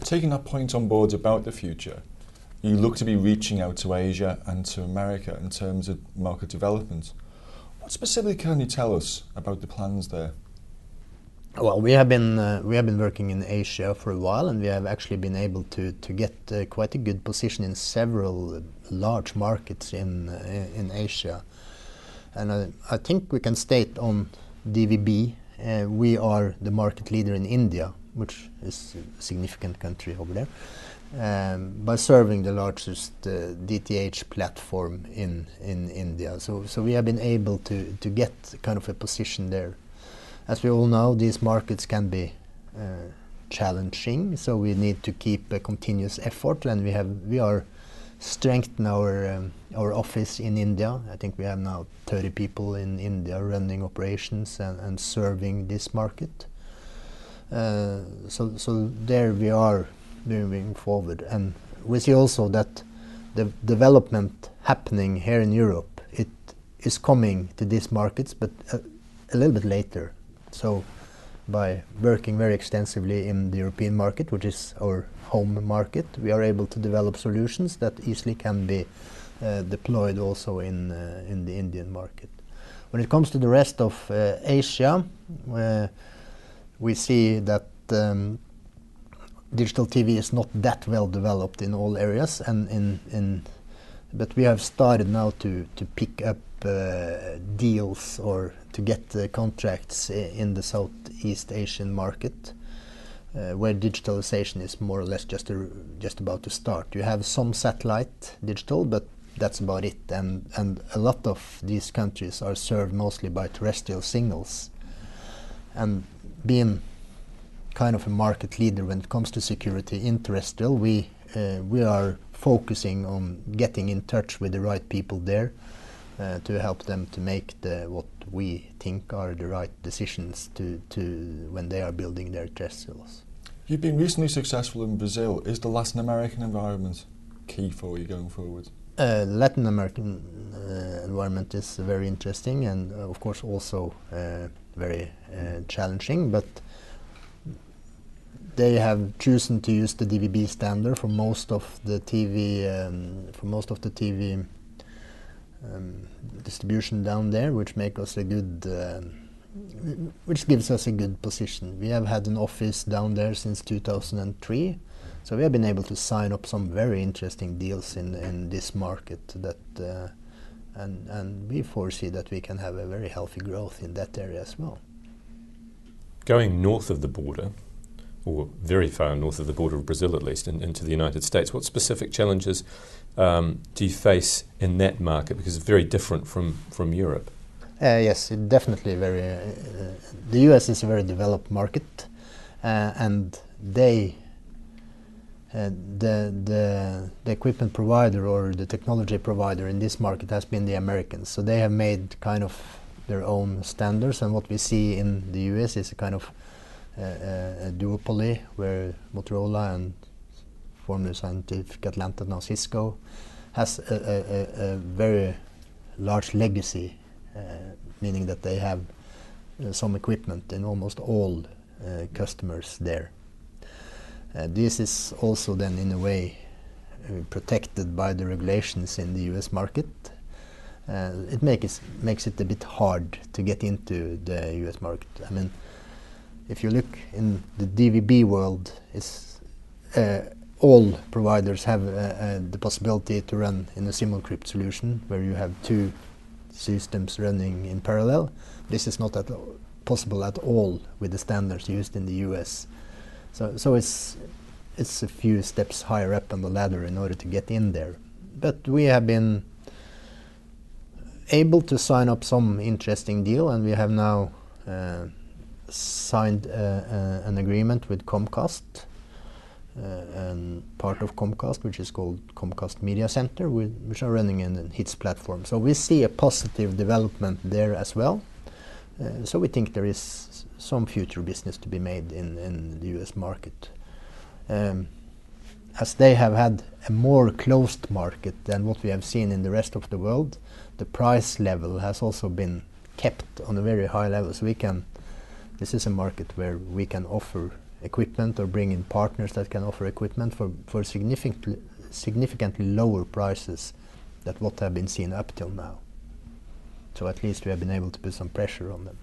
Taking that point on board about the future, you look to be reaching out to Asia and to America in terms of market development. What specifically can you tell us about the plans there? Well, we have been working in Asia for a while, and we have actually been able to get quite a good position in several large markets in Asia. And I think we can state on DVB, we are the market leader in India, which is a significant country over there, by serving the largest DTH platform in India. So we have been able to get kind of a position there. As we all know, these markets can be challenging, so we need to keep a continuous effort, and we are strengthening our office in India. I think we have now 30 people in India running operations and serving this market. So there we are moving forward, and we see also that the development happening here in Europe, it is coming to these markets, but a little bit later. So by working very extensively in the European market, which is our home market, we are able to develop solutions that easily can be deployed also in the Indian market. When it comes to the rest of Asia, we see that digital TV is not that well developed in all areas, but we have started now to pick up deals or to get contracts in the Southeast Asian market, where digitalization is more or less just about to start. You have some satellite digital, but that's about it. And a lot of these countries are served mostly by terrestrial signals. And being kind of a market leader when it comes to security in terrestrial, we are focusing on getting in touch with the right people there to help them to make what we think are the right decisions to when they are building their terrestrials. You've been recently successful in Brazil. Is the Latin American environment key for you going forward? Latin American environment is very interesting and of course also very challenging, but they have chosen to use the DVB standard for most of the TV distribution down there, which gives us a good position. We have had an office down there since 2003, so we have been able to sign up some very interesting deals in this market and we foresee that we can have a very healthy growth in that area as well. Going north of the border, or very far north of the border of Brazil at least, into the United States, what specific challenges do you face in that market? Because it's very different from Europe. Yes, it definitely the US is a very developed market, and the equipment provider or the technology provider in this market has been the Americans. So they have made kind of their own standards, and what we see in the US is a kind of a duopoly where Motorola and formerly Scientific Atlanta, now Cisco, has a very large legacy, meaning that they have some equipment in almost all customers there. This is also then in a way protected by the regulations in the US market. It makes it a bit hard to get into the US market. I mean, if you look in the DVB world, all providers have the possibility to run in a SimulCrypt solution where you have two systems running in parallel. This is not possible at all with the standards used in the US. So it's a few steps higher up on the ladder in order to get in there. But we have been able to sign up some interesting deal, and we have now signed an agreement with Comcast, and part of Comcast, which is called Comcast Media Center, which are running in the HITS platform. So we see a positive development there as well. So we think there is some future business to be made in the US market. As they have had a more closed market than what we have seen in the rest of the world, the price level has also been kept on a very high level. So this is a market where we can offer equipment or bring in partners that can offer equipment for significantly lower prices than what have been seen up till now. So at least we have been able to put some pressure on them.